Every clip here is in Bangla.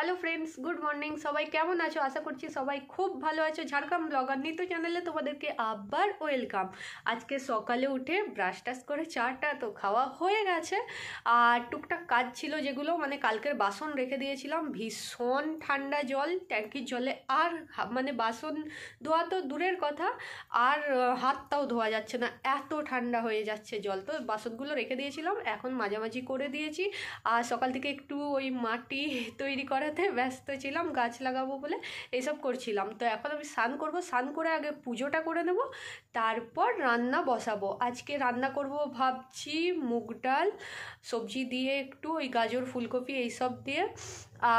Hello friends, good morning. সবাই কেমন আছো? আশা করছি সবাই খুব ভালো আছো। ঝাড়গ্রাম ব্লগার নিতু চ্যানেলে তোমাদেরকে আবার ওয়েলকাম। আজকে সকালে উঠে ব্রাশ টাশ করে চাটা তো খাওয়া হয়ে গেছে, আর টুকটাক কাজ ছিল যেগুলো মানে কালকের বাসন রেখে দিয়েছিলাম। ভীষণ ঠান্ডা জল ট্যাঙ্কির জলে, আর মানে বাসন ধোয়া তো দূরের কথা, আর হাতটাও ধোয়া যাচ্ছে না, এত ঠান্ডা হয়ে যাচ্ছে জল। তো বাসনগুলো রেখে দিয়েছিলাম, এখন মাঝামাঝি করে দিয়েছি। আর সকাল থেকে একটু ওই মাটি তৈরি করাতে ব্যস্ত ছিলাম, গাছ লাগাবো বলে এইসব করছিলাম। তো এখন আমি স্নান করবো, স্নান করে আগে পুজোটা করে নেব, তারপর রান্না বসাবো। আজকে রান্না করব ভাবছি মুগ ডাল সবজি দিয়ে, একটু ওই গাজর ফুলকপি এইসব দিয়ে,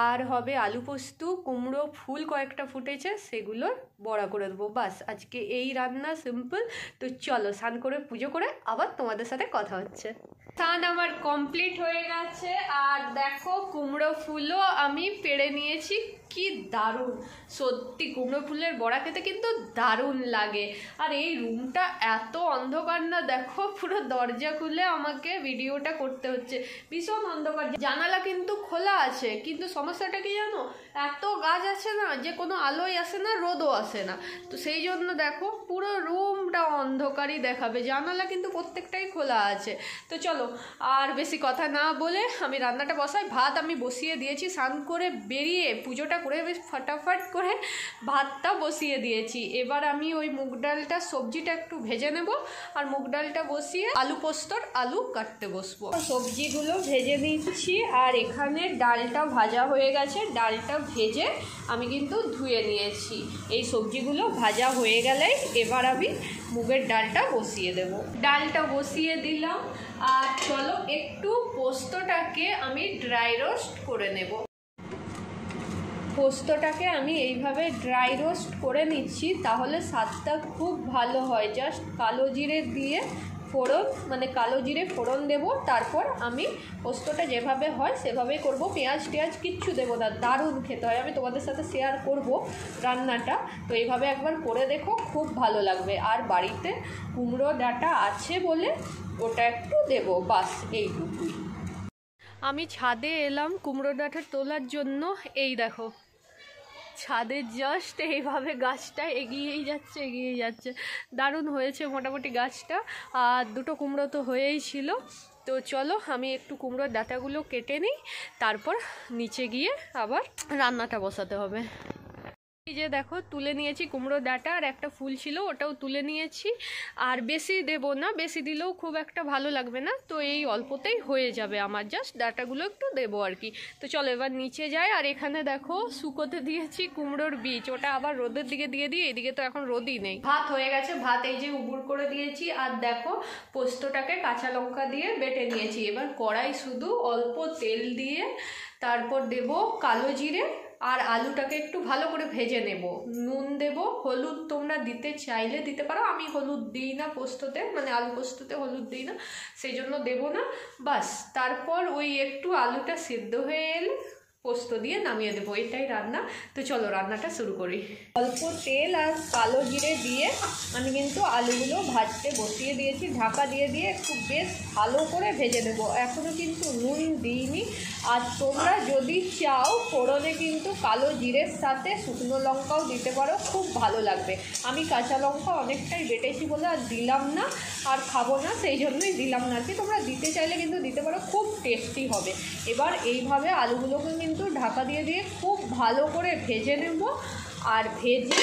আর হবে আলু পোস্ত, কুমড়ো ফুল কয়েকটা ফুটেছে সেগুলোর বড়া করে দেবো। বাস আজকে এই রান্না, সিম্পল। তো চলো স্নান করে পুজো করে আবার তোমাদের সাথে কথা হচ্ছে। স্নান আমার কমপ্লিট হয়ে গেছে, আর দেখো কুমড়ো ফুলও আমি পেড়ে নিয়েছি। কি দারুণ, সত্যি কুমড়ো ফুলের বড়া খেতে কিন্তু দারুণ লাগে। আর এই রুমটা এত অন্ধকার না, দেখো পুরো দরজা খুলে আমাকে ভিডিওটা করতে হচ্ছে, ভীষণ অন্ধকার। জানালা কিন্তু খোলা আছে, কিন্তু সমস্যাটা কি জানো, এত গাছ আছে না যে কোনো আলোই আসে না, রোদও আসে না। তো সেই জন্য দেখো পুরো রুমটা অন্ধকারই দেখাবে, জানালা কিন্তু প্রত্যেকটাই খোলা আছে। তো চলো আর বেশি কথা না বলে আমি রান্নাটা বসাই। ভাত আমি বসিয়ে দিয়েছি, স্নান করে বেরিয়ে পুজোটা করে বেশ ফটাফট করে ভাতটা বসিয়ে দিয়েছি। এবার আমি ওই মুগ ডালটা সবজিটা একটু ভেজে নেব, আর মুগ ডালটা বসিয়ে আলু পোস্তর আলু কাটতে বসবো। সবজিগুলো ভেজে নিচ্ছি, আর এখানে ডালটা ভাজা হয়ে গেছে। ডালটা ভেজে আমি কিন্তু ধুয়ে নিয়েছি। এই সবজিগুলো ভাজা হয়ে গেলেই এবার আমি মুগের ডালটা বসিয়ে দেব। ডালটা বসিয়ে দিলাম, আর চলো একটু পোস্তটাকে আমি ড্রাই রোস্ট করে নেব। পোস্তটাকে আমি এইভাবে ড্রাই রোস্ট করে নিচ্ছি, তাহলে স্বাদটা খুব ভালো হয়। জাস্ট কালো জিরে দিয়ে ফোড়ন, মানে কালো জিরে ফোড়ন দেব, তারপর আমি পোস্তটা যেভাবে হয় সেভাবেই করব। পেঁয়াজ টেয়াজ কিচ্ছু দেবো না, দারুণ খেতে হয়। আমি তোমাদের সাথে শেয়ার করব রান্নাটা, তো এইভাবে একবার করে দেখো, খুব ভালো লাগবে। আর বাড়িতে কুমড়ো ডাঁটা আছে বলে ওটা একটু দেবো, বাস এইটুকুই। আমি ছাদে এলাম কুমড়ো ডাঁটা তোলার জন্য। এই দেখো ছাদে জাস্ট এইভাবে গাছটা এগিয়েই যাচ্ছে, দারুণ হয়েছে মোটামুটি গাছটা। আর দুটো কুমড়ো তো হয়েই ছিল। তো চলো আমি একটু কুমড়োর ডাঁটাগুলো কেটে নিই, তারপর নিচে গিয়ে আবার রান্নাটা বসাতে হবে। এই যে দেখো তুলে নিয়েছি কুমড়ো ডাঁটা, আর একটা ফুল ছিল ওটাও তুলে নিয়েছি। আর বেশি দেব না, বেশি দিলেও খুব একটা ভালো লাগবে না, তো এই অল্পতেই হয়ে যাবে আমার। জাস্ট ডাঁটাগুলো একটু দেবো আর কি। তো চলো এবার নিচে যাই। আর এখানে দেখো শুকোতে দিয়েছি কুমড়োর বীজ, ওটা আবার রোদের দিকে দিয়ে দিই, এদিকে তো এখন রোদই নেই। ভাত হয়ে গেছে, ভাত এই যে উবুর করে দিয়েছি। আর দেখো পোস্তটাকে কাঁচা লঙ্কা দিয়ে বেটে নিয়েছি। এবার কড়াই শুধু অল্প তেল দিয়ে, তারপর দেব কালো জিরে, আর আলুটাকে একটু ভালো করে ভেজে নেব। নুন দেব, হলুদ তোমরা দিতে চাইলে দিতে পারো, আমি হলুদ দিই না পোস্ততে, মানে আলু পোস্ততে হলুদ দিই না, সেই জন্য দেবো না। বাস তারপর ওই একটু আলুটা সিদ্ধ হয়ে এলে পোস্ত দিয়ে নামিয়ে দেবো, এটাই রান্না। তো চলো রান্নাটা শুরু করি। অল্প তেল আর কালো জিরে দিয়ে আমি কিন্তু আলুগুলো ভাজতে বসিয়ে দিয়েছি। ঢাকা দিয়ে একটু বেশ ভালো করে ভেজে দেবো। এখনও কিন্তু নুন দিইনি। আর তোমরা যদি চাও ফোড়নে কিন্তু কালো জিরের সাথে শুকনো লঙ্কাও দিতে পারো, খুব ভালো লাগবে। আমি কাঁচা লঙ্কা অনেকটাই বেটেছি বলে আর দিলাম না, আর খাবো না সেই জন্যই দিলাম না আর কি। তোমরা দিতে চাইলে কিন্তু দিতে পারো, খুব টেস্টি হবে। এবার এইভাবে আলুগুলোকে কিন্তু ঢাকা দিয়ে খুব ভালো করে ভেজে নেব, আর ভেজে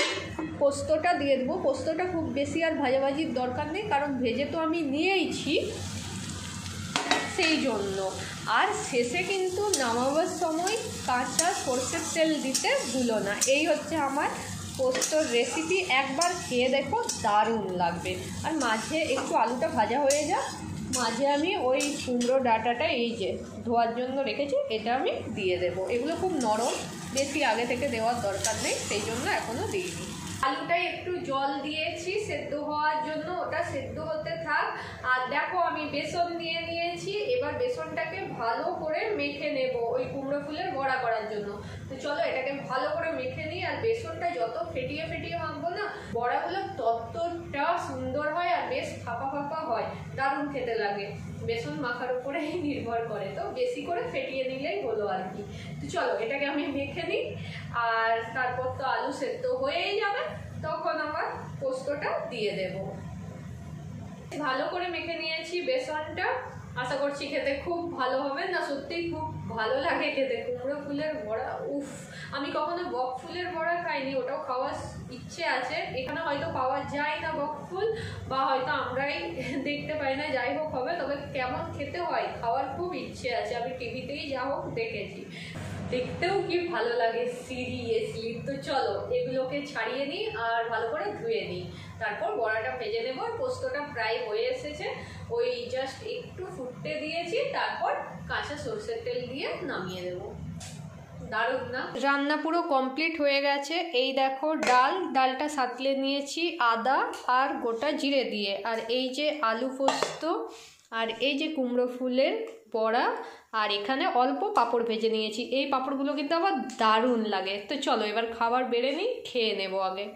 পোস্তটা দিয়ে দেবো। পোস্তটা খুব বেশি আর ভাজাভাজির দরকার নেই, কারণ ভেজে তো আমি নিয়েইছি সেই জন্য। আর শেষে কিন্তু নামাবার সময় কাঁচা সরষের তেল দিতে ভুলো না। এই হচ্ছে আমার পোস্তর রেসিপি, একবার খেয়ে দেখো, দারুণ লাগবে। আর মাঝে একটু আলুটা ভাজা হয়ে যাক, মাঝে আমি ওই কুমড়ো ডাঁটাটা এই যে ধোয়ার জন্য রেখেছি, এটা আমি দিয়ে দেবো। এগুলো খুব নরম, বেশি আগে থেকে দেওয়ার দরকার নেই, সেই জন্য এখনও দিইনি। আলুটাই একটু জল দিয়েছি সেদ্ধ হওয়ার জন্য, ওটা সেদ্ধ হতে থাক। আর দেখো আমি বেসন নিয়ে নিয়েছি, এবার বেসনটাকে ভালো করে মেখে নেব ওই কুমড়ো ফুলের বড়া করার জন্য। তো চলো এটাকে ভালো করে মেখে নিই। আর বেসনটা যত ফেটিয়ে ফেটিয়ে মাখবো না বড়াগুলো ততটা সুন্দর হয় আর বেশ ফাঁপা ফাঁপা হয়, দারুণ খেতে লাগে। বেসন মাখার উপরেই নির্ভর করে, তো বেশি করে ফেটিয়ে নিলেই হলো আর কি। তো চলো এটাকে আমি মেখে নিই, আর তারপর তো আলু সেদ্ধ হয়েই যাবে, তখন আমার পোস্তটা দিয়ে দেব। ভালো করে মেখে নিয়েছি বেসনটা, আশা করছি খেতে খুব ভালো হবে। না সত্যিই খুব ভালো লাগে খেতে কুমড়ো ফুলের বড়া। উফ, আমি কখনো বক ফুলের বড়া খাইনি, ওটাও খাওয়ার ইচ্ছে আছে। এখানে হয়তো পাওয়া যায় না বক ফুল, বা হয়তো আমরাই দেখতে পাই না, যাই হোক হবে। তবে কেমন খেতে হয় খাওয়ার খুব ইচ্ছে আছে, আমি টিভিতেই যা হোক দেখেছি, দেখতেও কি ভালো লাগে সিরিয়াসলি। তো চলো এগুলোকে ছাড়িয়ে নিই আর ভালো করে ধুয়ে নিই, তারপর বড়াটা ভেজে নেব। পোস্তটা প্রায় হয়ে এসেছে, ওই জাস্ট একটু ফুটতে দিয়েছি, তারপর কাঁচা সরষের তেল দিয়ে নামিয়ে দেবো। দারুণ না? রান্না পুরো কমপ্লিট হয়ে গেছে। এই দেখো ডালটা সাঁতলে নিয়েছি আদা আর গোটা জিরে দিয়ে, আর এই যে আলু পোস্ত, আর এই যে কুমড়ো ফুলের বড়া, আর এখানে অল্প পাঁপড় ভেজে নিয়েছি। এই পাঁপড়গুলো কিন্তু আবার দারুণ লাগে। তো চলো এবার খাবার বেড়ে নিই, খেয়ে নেবো আগে।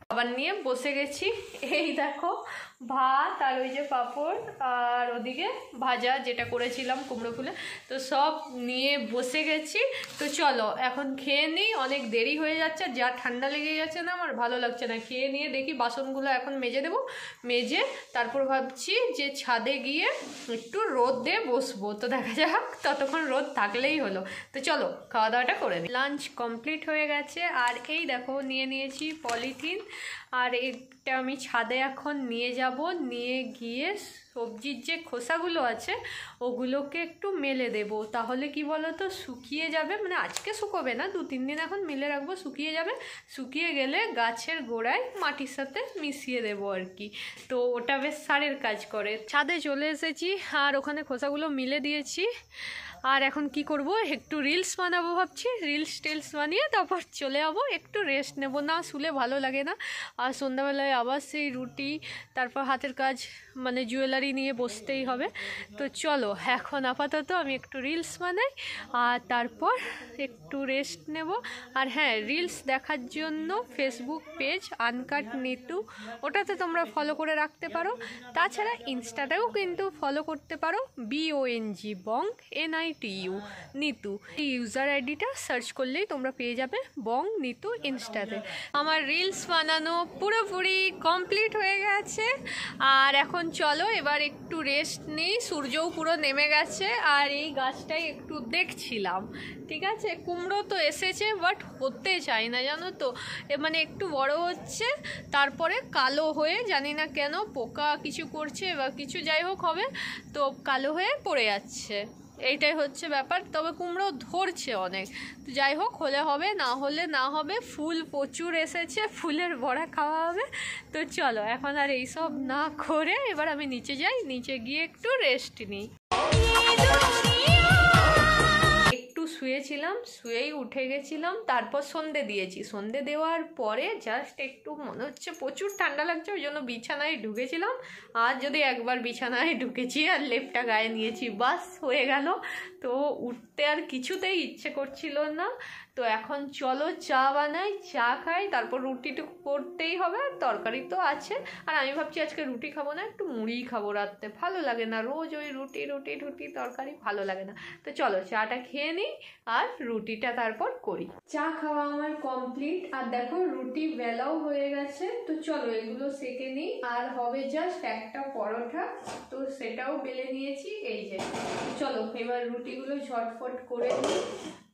খাবার নিয়ে বসে গেছি, এই দেখো ভাত আর ওই যে পাঁপড়, আর ওদিকে ভাজা যেটা করেছিলাম কুমড়ো ফুলে, তো সব নিয়ে বসে গেছি। তো চলো এখন খেয়ে নিই, অনেক দেরি হয়ে যাচ্ছে, যা ঠান্ডা লেগে গেছে না আমার ভালো লাগছে না। খেয়ে নিয়ে দেখি বাসনগুলো এখন মেজে দেবো, মেজে তারপর ভাবছি যে ছাদে গিয়ে একটু রোদ দিয়ে বসবো। তো দেখা যাক, ততক্ষণ রোদ থাকলেই হলো। তো চলো খাওয়া দাওয়াটা করে নিই। লাঞ্চ কমপ্লিট হয়ে গেছে, আর এই দেখো নিয়ে নিয়েছি পলিথিন, আর এটা আমি ছাদে এখন নিয়ে যাব। নিয়ে গিয়ে সবজির যে খোসাগুলো আছে ওগুলোকে একটু মেলে দেব, তাহলে কি বলো তো শুকিয়ে যাবে। মানে আজকে শুকোবে না, 2-3 দিন এখন মেলে রাখবো, শুকিয়ে যাবে। শুকিয়ে গেলে গাছের গোড়ায় মাটির সাথে মিশিয়ে দেবো আর কি। তো ওটা বেশ সারের কাজ করে। ছাদে চলে এসেছি, আর ওখানে খোসাগুলো মিলে দিয়েছি। আর এখন কি করব, একটু রিলস বানাবো ভাবছি। টিলস বানিয়ে তারপর চলে যাবো, একটু রেস্ট নেব। না শুলে ভালো লাগে না। আর সন্ধ্যাবেলায় আবার সেই রুটি, তারপর হাতের কাজ, মানে জুয়েলারি নিয়ে বসতেই হবে। তো চলো এখন আপাতত আমি একটু রিলস বানাই, আর তারপর একটু রেস্ট নেব। আর হ্যাঁ, রিলস দেখার জন্য ফেসবুক পেজ আনকাট নিতু, ওটাতে তোমরা ফলো করে রাখতে পারো। তাছাড়া ইনস্টাতেও কিন্তু ফলো করতে পারো, BONG বং NITU নিতু। এই ইউজার আইডিটা সার্চ করলেই তোমরা পেয়ে যাবে বং নিতু ইনস্টাতে। আমার রিলস বানানো পুরোপুরি কমপ্লিট হয়ে গেছে, আর এখন চলো এবার একটু রেস্ট নিই। সূর্যও পুরো নেমে গেছে, আর এই গাছটাই একটু দেখছিলাম। ঠিক আছে, কুমড়ো তো এসেছে, বাট হতে চাই না জানো তো। মানে একটু বড় হচ্ছে, তারপরে কালো হয়ে, জানি না কেন পোকা কিছু করছে বা কিছু, যাই হোক হবে, তো কালো হয়ে পড়ে যাচ্ছে। এইটাই হচ্ছে ব্যাপার। তবে কুমড়ো ধরছে অনেক, তো যাই হোক, হলে হবে, না হলে না হবে। ফুল প্রচুর এসেছে, ফুলের বড়া খাওয়া হবে। তো চলো এখন আর এইসব না করে এবার আমি নিচে যাই, নিচে গিয়ে একটু রেস্ট নিই। একটু শুয়েছিলাম, শুয়েই উঠে গেছিলাম, তারপর সন্ধে দিয়েছি। সন্ধে দেওয়ার পরে জাস্ট একটু মনে হচ্ছে প্রচুর ঠান্ডা লাগছে, ওই জন্য বিছানায় ঢুকেছিলাম। আর যদি একবার বিছানায় ঢুকেছি আর লেপটা গায়ে নিয়েছি, বাস হয়ে গেল। তো উঠতে আর কিছুতেই ইচ্ছে করছিল না। তো এখন চলো চা বানাই, চা খাই, তারপর রুটিটুকু করতেই হবে, আর তরকারি তো আছে। আর আমি ভাবছি আজকে রুটি খাবো না, একটু মুড়িই খাবো রাত্রে। ভালো লাগে না রোজ ওই রুটি তরকারি, ভালো লাগে না। তো চলো চাটা খেয়ে নিই আর রুটিটা তারপর করি। চা খাওয়া আমার কমপ্লিট, আর দেখো রুটি বেলাও হয়ে গেছে। তো চলো এগুলো সেঁকে নিই, আর হবে জাস্ট একটা পরোটা, তো সেটাও বেলে নিয়েছি। এই যে চলো এবার রুটিগুলো ঝটফট করে নিই।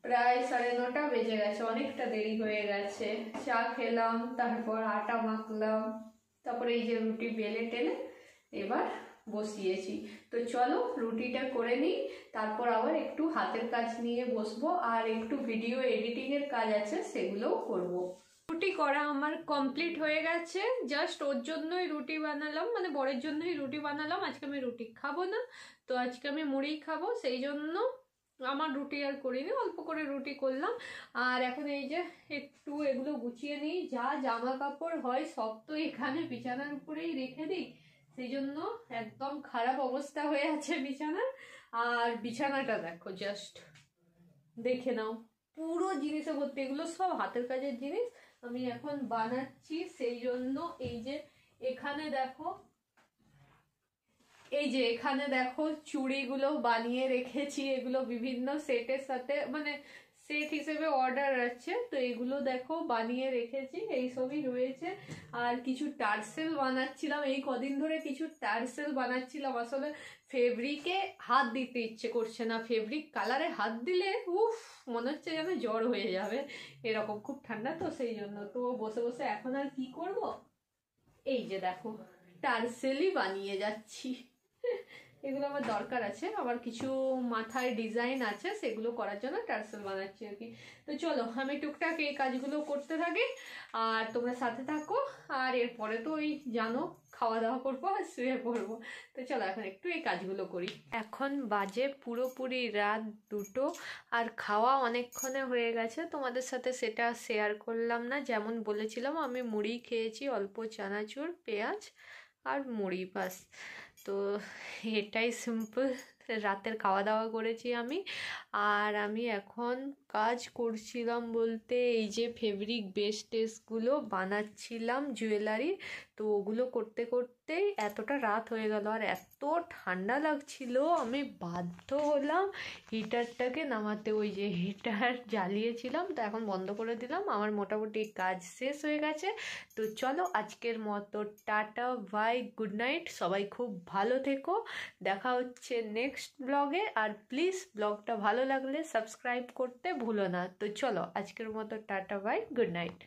প্রায় 9:30 বেজে গেছে, অনেকটা দেরি হয়ে গেছে। চা খেলাম, তারপর আটা মাখলাম, তারপরে এই যে রুটি বেলে টেলে এবার বসিয়েছি। তো চলো রুটিটা করে নিই, তারপর আবার একটু হাতের কাজ নিয়ে বসবো, আর একটু ভিডিও এডিটিংয়ের কাজ আছে, সেগুলোও করব। রুটি করা আমার কমপ্লিট হয়ে গেছে। জাস্ট ওর জন্যই রুটি বানালাম, মানে বরের জন্যই রুটি বানালাম। আজকে আমি রুটি খাবো না, তো আজকে আমি মুড়ি খাবো, সেই জন্য আমার রুটি আর করিনি, অল্প করে রুটি করলাম। আর এখন এই যে একটু এগুলো গুছিয়ে নিই, যা জামা কাপড় হয় সব তো এখানে বিছানার উপরেই রেখে দিই, সেই জন্য একদম খারাপ অবস্থা হয়ে আছে বিছানার। আর বিছানাটা দেখো, জাস্ট দেখে নাও, পুরো জিনিসে ভর্তি। এগুলো সব হাতের কাজের জিনিস আমি এখন বানাচ্ছি, সেই জন্য এই যে এখানে দেখো, এই যে এখানে দেখো চুড়িগুলো বানিয়ে রেখেছি, এগুলো বিভিন্ন সেটের সাথে মানে সেট হিসেবে অর্ডার আছে, তো এগুলো দেখো বানিয়ে রেখেছি, এই সবই রয়েছে। আর কিছু টার্সেল বানাচ্ছিলাম, এই কদিন ধরে কিছু টার্সেল বানাচ্ছিলাম। আসলে ফেব্রিকে হাত দিতে ইচ্ছে করছে না, ফেব্রিক কালারে হাত দিলে উফ মনে হচ্ছে যেন জ্বর হয়ে যাবে, এরকম খুব ঠান্ডা তো সেই জন্য। তো বসে বসে এখন আর কি করব, এই যে দেখো টার্সেলই বানিয়ে যাচ্ছি। এগুলো আমার দরকার আছে, আবার কিছু মাথায় ডিজাইন আছে, সেগুলো করার জন্য টার্সেল বানাচ্ছি আর কি। তো চলো আমি টুকটাক এই কাজগুলো করতে থাকি আর তোমরা সাথে থাকো। আর এরপরে তো ওই জানো খাওয়া দাওয়া করবো আর শুয়ে পড়বো। তো চলো এখন একটু এই কাজগুলো করি। এখন বাজে পুরোপুরি রাত 2টো, আর খাওয়া অনেকক্ষণে হয়ে গেছে, তোমাদের সাথে সেটা শেয়ার করলাম না। যেমন বলেছিলাম আমি মুড়ি খেয়েছি, অল্প চানাচুর, পেঁয়াজ আর মুড়ি, বাস। তো এটাই সিম্পল রাতের খাওয়া দাওয়া করেছি আমি। আর আমি এখন কাজ করছিলাম বলতে এই যে ফেব্রিক বেস টেস্টগুলো বানাচ্ছিলাম জুয়েলারি, তো ওগুলো করতে করতেই এতটা রাত হয়ে গেল। আর এত ঠান্ডা লাগছিল, আমি বাধ্য হলাম হিটারটাকে নামাতে। ওই যে হিটার জ্বালিয়েছিলাম, তো এখন বন্ধ করে দিলাম। আমার মোটামুটি কাজ শেষ হয়ে গেছে। তো চলো আজকের মতো টাটা বাই, গুড নাইট, সবাই খুব ভালো থেকো, দেখা হচ্ছে নেক্সট ব্লগে। আর প্লিজ ব্লগটা ভালো লাগলে সাবস্ক্রাইব করতে ভুলো না। তো চলো আজকের মতো টাটা বাই, গুড নাইট।